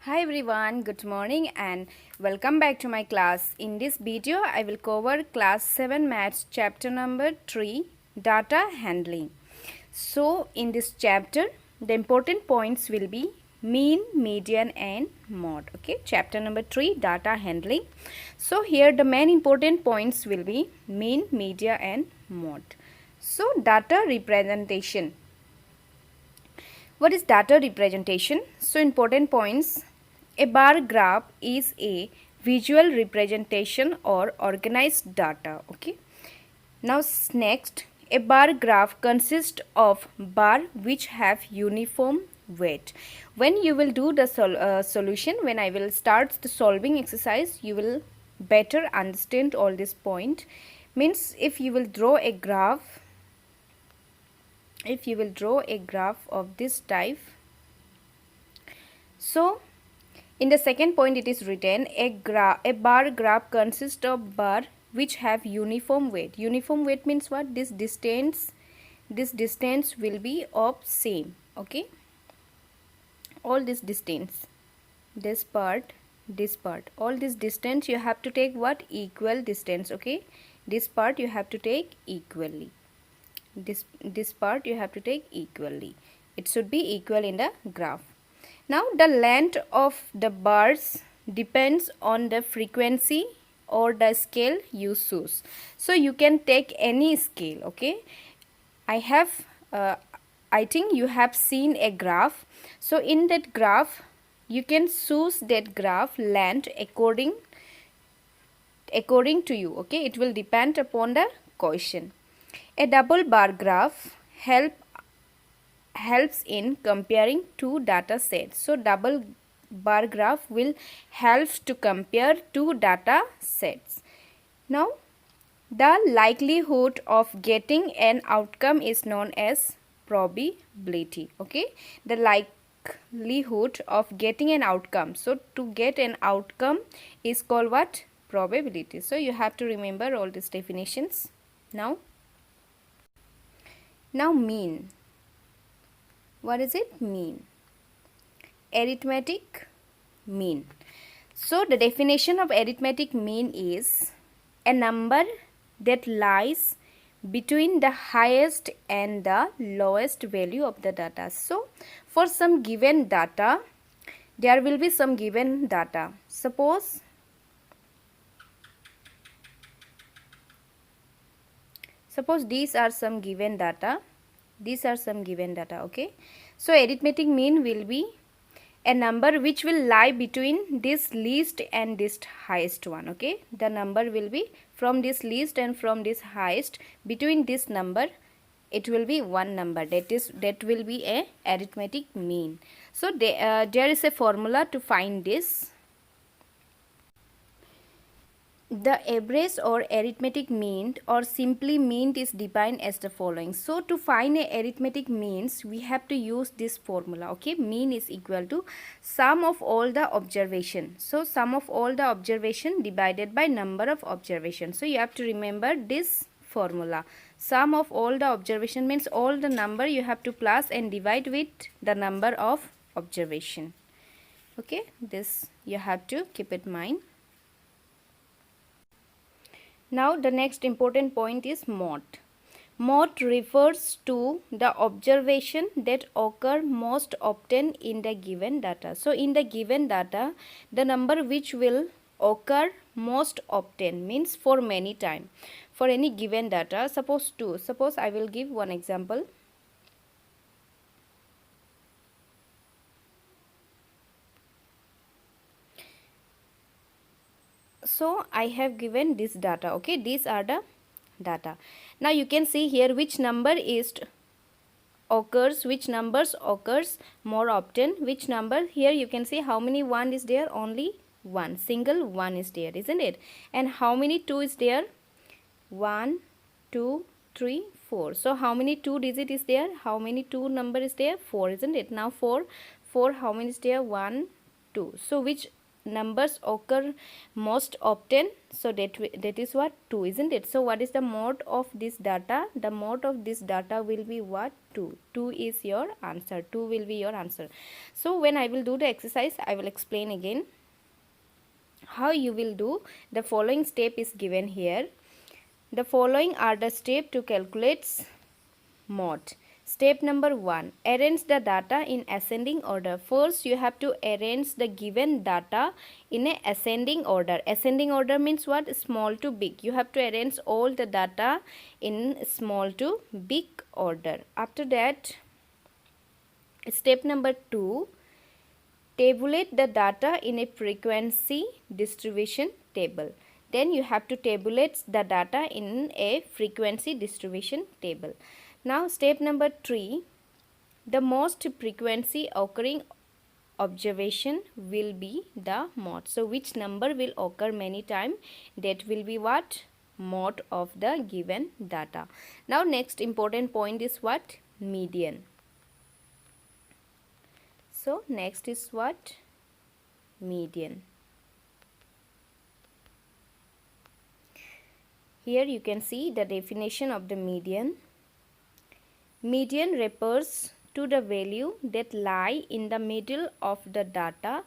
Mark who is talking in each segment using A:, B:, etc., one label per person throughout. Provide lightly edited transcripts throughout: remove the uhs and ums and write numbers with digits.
A: Hi everyone, good morning and welcome back to my class. In this video, I will cover class 7 maths chapter number 3 data handling. So in this chapter, the important points will be mean, median and mode. Okay, chapter number 3 data handling. So here the main important points will be mean, median and mode. So data representation. What is data representation? So important points. A bar graph is a visual representation or organized data. Okay. Now next, a bar graph consists of bar which have uniform weight. When you will do the solution, when I will start the solving exercise, you will better understand all this point. Means if you will draw a graph, of this type, so in the second point it is written a bar graph consists of bar which have uniform weight. Uniform weight means what? This distance will be of same. Okay, all this distance, this part, all this distance you have to take what? Equal distance. Okay, this part you have to take equally. This part you have to take equally. It should be equal in the graph. Now the length of the bars depends on the frequency or the scale you choose. So you can take any scale. Okay, I think you have seen a graph. So in that graph you can choose that graph length according to you. Okay, it will depend upon the question. A double bar graph helps in comparing two data sets. So double bar graph will help to compare two data sets. Now the likelihood of getting an outcome is known as probability. Okay, the likelihood of getting an outcome. So to get an outcome is called what? Probability. So you have to remember all these definitions. Now mean. What is it? Mean. Arithmetic mean. So the definition of arithmetic mean is a number that lies between the highest and the lowest value of the data. So for some given data, there will be some given data. Suppose these are some given data. Okay, so arithmetic mean will be a number which will lie between this least and this highest one. Okay, the number will be from this least and from this highest. Between this number it will be one number, that will be a arithmetic mean. So there is a formula to find this. The average or arithmetic mean or simply mean is defined as the following. So to find a arithmetic means, we have to use this formula. Okay, mean is equal to sum of all the observation. So sum of all the observation divided by number of observation. So you have to remember this formula. Sum of all the observation means all the number you have to plus and divide with the number of observation. Okay, this you have to keep in mind. Now the next important point is mode. Mode refers to the observation that occur most often in the given data. So in the given data, the number which will occur most often means for many time. For any given data, suppose I will give one example. So I have given this data. Okay, these are the data. Now you can see here which numbers occurs more often. Which number? Here you can see how many 1 is there. Only one, single 1 is there, isn't it? And how many 2 is there? 1, 2, 3, 4. So how many 2 digit is there? How many 2 number is there? 4, isn't it? Now 4 how many is there? 1, 2. So which numbers occur most often, so that is what? 2, isn't it? So what is the mode of this data? The mode of this data will be what? 2. 2 is your answer. 2 will be your answer. So when I will do the exercise, I will explain again how you will do. The following step is given here. The following are the steps to calculate mode. Step number 1, arrange the data in ascending order. First, you have to arrange the given data in a ascending order. Ascending order means what? Small to big. You have to arrange all the data in small to big order. After that, step number 2, tabulate the data in a frequency distribution table. Then you have to tabulate the data in a frequency distribution table. Now step number 3, the most frequency occurring observation will be the mode. So which number will occur many times? That will be what? Mode of the given data. Now next important point is what? Median. So next is what? Median. Here you can see the definition of the median. Median refers to the value that lie in the middle of the data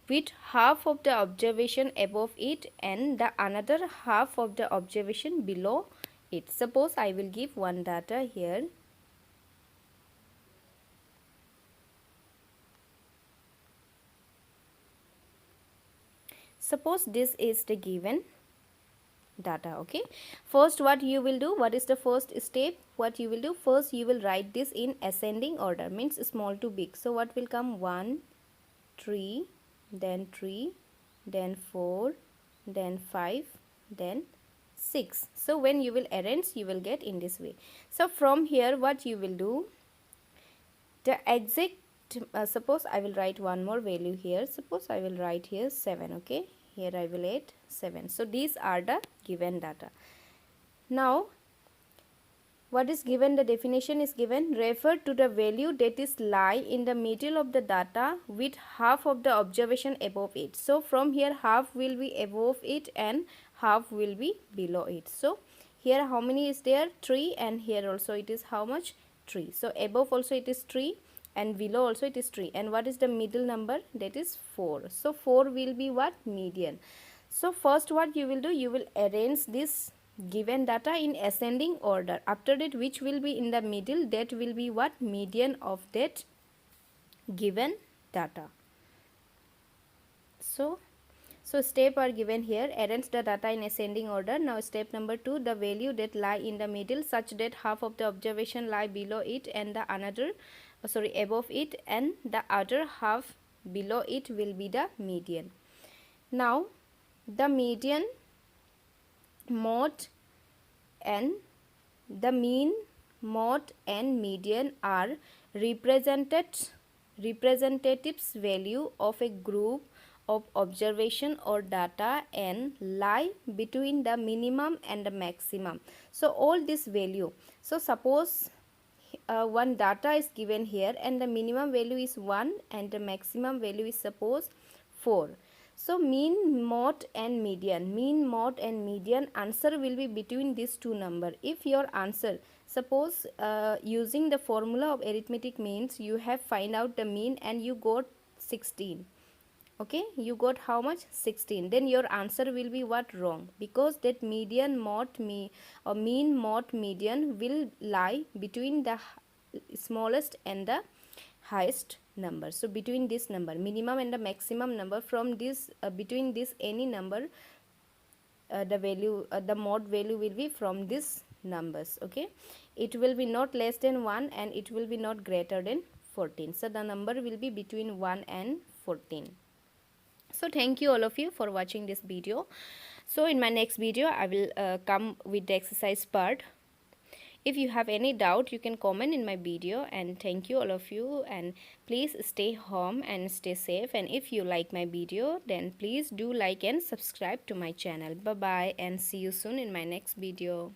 A: with half of the observation above it and the another half of the observation below it. Suppose I will give one data here. Suppose this is the given data. Okay, first what you will do, what is the first step? What you will do, first you will write this in ascending order, means small to big. So what will come? 1, 3, then 3, then 4, then 5, then 6. So when you will arrange, you will get in this way. So from here what you will do, the exact suppose I will write one more value here. Suppose I will write here 7. Okay, here I will add 7. So these are the given data. Now what is given? The definition is given, refer to the value that is lie in the middle of the data with half of the observation above it. So from here half will be above it and half will be below it. So here how many is there? 3, and here also it is how much? 3. So above also it is 3 and below also it is 3, and what is the middle number? That is 4. So 4 will be what? Median. So first what you will do, you will arrange this given data in ascending order. After that, which will be in the middle? That will be what? Median of that given data. So step are given here, arrange the data in ascending order. Now step number 2, the value that lie in the middle such that half of the observation lie below it and the another above it and the other half below it will be the median. Now the median, mode, and the mean, mode and median are representatives value of a group of observation or data and lie between the minimum and the maximum. So all this value, so suppose one data is given here and the minimum value is 1 and the maximum value is suppose 4. So mean, mode and median, answer will be between these two numbers. If your answer, suppose using the formula of arithmetic means, you have find out the mean and you got 16. Okay, you got how much? 16. Then your answer will be what? Wrong, because that median, mode, mean, mode, median will lie between the smallest and the highest number. So between this number, minimum and the maximum number, from this between this any number, the value, the mode value will be from these numbers. Okay, it will be not less than 1 and it will be not greater than 14. So the number will be between 1 and 14. So thank you all of you for watching this video. So in my next video I will come with the exercise part. If you have any doubt, you can comment in my video, and thank you all of you, and please stay home and stay safe. And if you like my video, then please do like and subscribe to my channel. Bye bye and see you soon in my next video.